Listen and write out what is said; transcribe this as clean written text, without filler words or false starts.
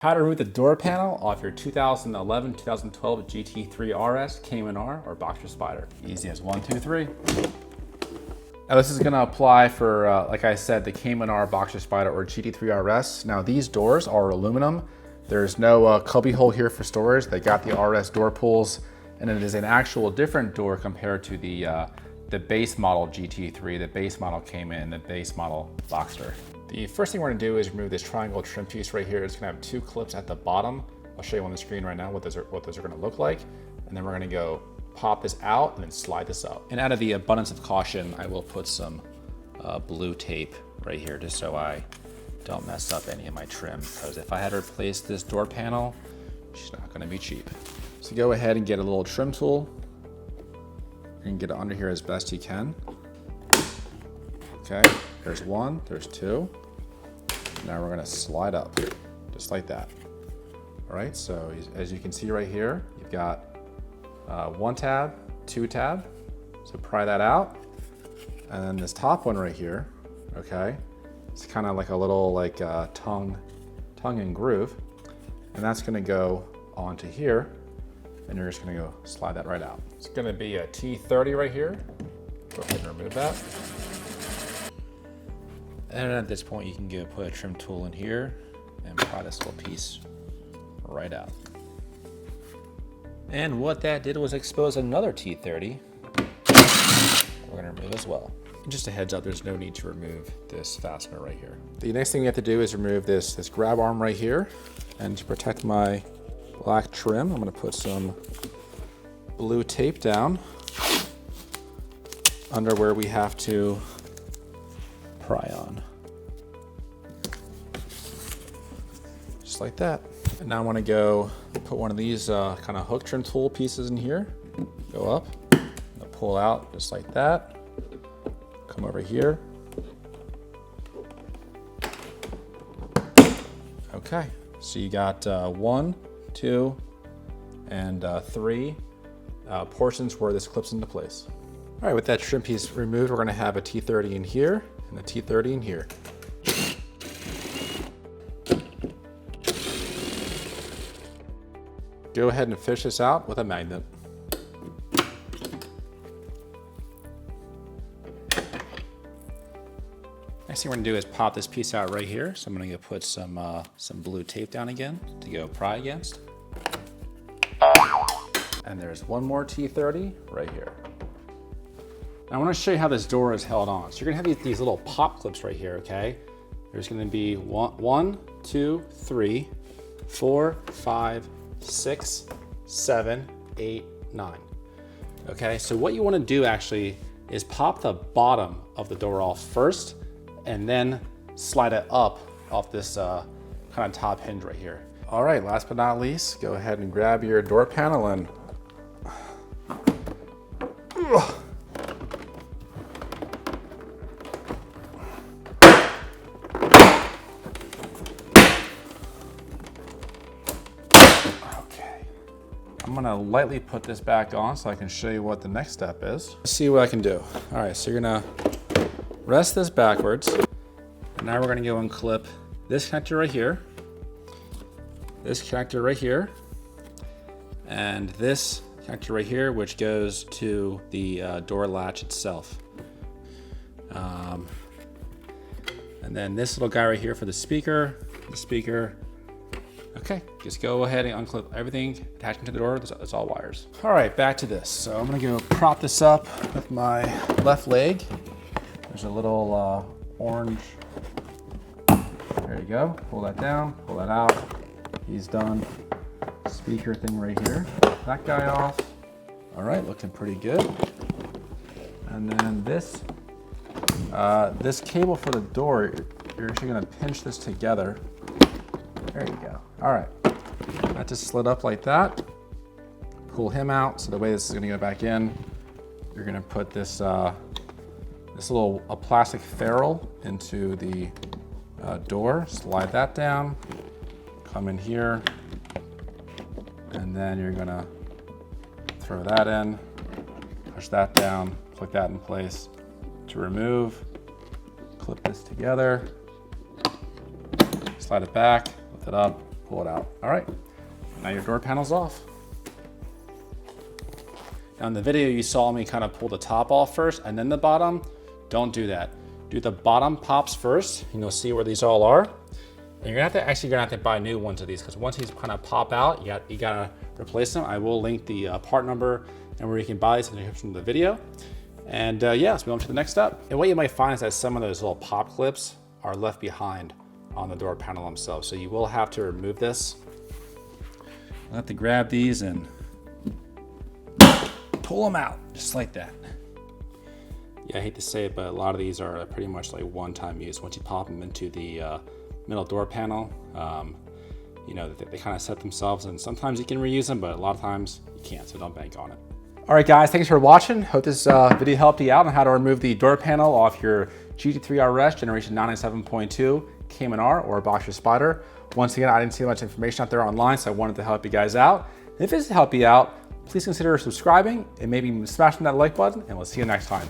How to remove the door panel off your 2011-2012 GT3 RS, Cayman R, or Boxer Spyder. Easy as 1, 2, 3. Now this is gonna apply for, like I said, the Cayman R, Boxer Spyder, or GT3 RS. Now these doors are aluminum. There's no cubby hole here for storage. They got the RS door pulls, and it is an actual different door compared to the base model GT3, the base model Cayman, the base model Boxer. The first thing we're gonna do is remove this triangle trim piece right here. It's gonna have two clips at the bottom. I'll show you on the screen right now what those are gonna look like. And then we're gonna go pop this out and then slide this up. And out of the abundance of caution, I will put some blue tape right here just so I don't mess up any of my trim. Because if I had to replace this door panel, she's not gonna be cheap. So go ahead and get a little trim tool. You can get it under here as best you can. Okay, there's one, there's two. Now we're gonna slide up, just like that. All right, so as you can see right here, you've got one tab, two tab. So pry that out. And then this top one right here, okay, it's kind of like a little tongue and groove. And that's gonna go onto here, and you're just gonna go slide that right out. It's gonna be a T30 right here. Go ahead and remove that. And at this point, you can put a trim tool in here and pry this little piece right out. And what that did was expose another T30. We're gonna remove as well. And just a heads up, there's no need to remove this fastener right here. The next thing we have to do is remove this grab arm right here. And to protect my black trim, I'm gonna put some blue tape down under where we have to pry on. Just like that. And now I want to go put one of these kind of hook trim tool pieces in here. Go up, pull out just like that. Come over here. Okay, so you got 1, 2, and 3 portions where this clips into place. All right, with that trim piece removed, we're gonna have a T30 in here and a T30 in here. Go ahead and fish this out with a magnet. Next thing we're gonna do is pop this piece out right here. So I'm gonna go put some blue tape down again to go pry against. And there's one more T30 right here. Now I want to show you how this door is held on. So you're gonna have these little pop clips right here, okay? There's gonna be 1, 2, 3, 4, 5, 6, 7, 8, 9. Okay, so what you want to do actually is pop the bottom of the door off first and then slide it up off this kind of top hinge right here. All right, last but not least, go ahead and grab your door panel and I'm gonna lightly put this back on so I can show you what the next step is. Let's see what I can do. All right, so you're gonna rest this backwards. And now we're gonna go and clip this connector right here, this connector right here, and this connector right here, which goes to the door latch itself. And then this little guy right here for the speaker, Okay, just go ahead and unclip everything attaching to the door. It's all wires. All right, back to this. So I'm gonna go prop this up with my left leg. There's a little orange. There you go. Pull that down, pull that out. He's done. Speaker thing right here. That guy off. All right, looking pretty good. And then this cable for the door, you're actually gonna pinch this together. There you go. All right, that just slid up like that. Pull him out. So the way this is gonna go back in, you're gonna put this little plastic ferrule into the door. Slide that down. Come in here, and then you're gonna throw that in. Push that down. Click that in place. To remove, clip this together. Slide it back. Lift it up, pull it out. All right, now your door panel's off. Now in the video, you saw me kind of pull the top off first and then the bottom. Don't do that. Do the bottom pops first, and you'll see where these all are. And you're gonna have to buy new ones of these, because once these kind of pop out, you gotta replace them. I will link the part number and where you can buy these in the description of the video. And yeah, let's move on to the next step. And what you might find is that some of those little pop clips are left behind on the door panel themselves. So you will have to remove this. I'll have to grab these and pull them out, just like that. Yeah, I hate to say it, but a lot of these are pretty much like one-time use. Once you pop them into the middle door panel, you know, they kind of set themselves, and sometimes you can reuse them, but a lot of times you can't, so don't bank on it. All right, guys, thanks for watching. Hope this video helped you out on how to remove the door panel off your GT3 RS Generation 997.2 Cayman R or Boxer Spyder. Once again, I didn't see much information out there online, so I wanted to help you guys out. And if this helped you out, please consider subscribing and maybe smashing that like button, and we'll see you next time.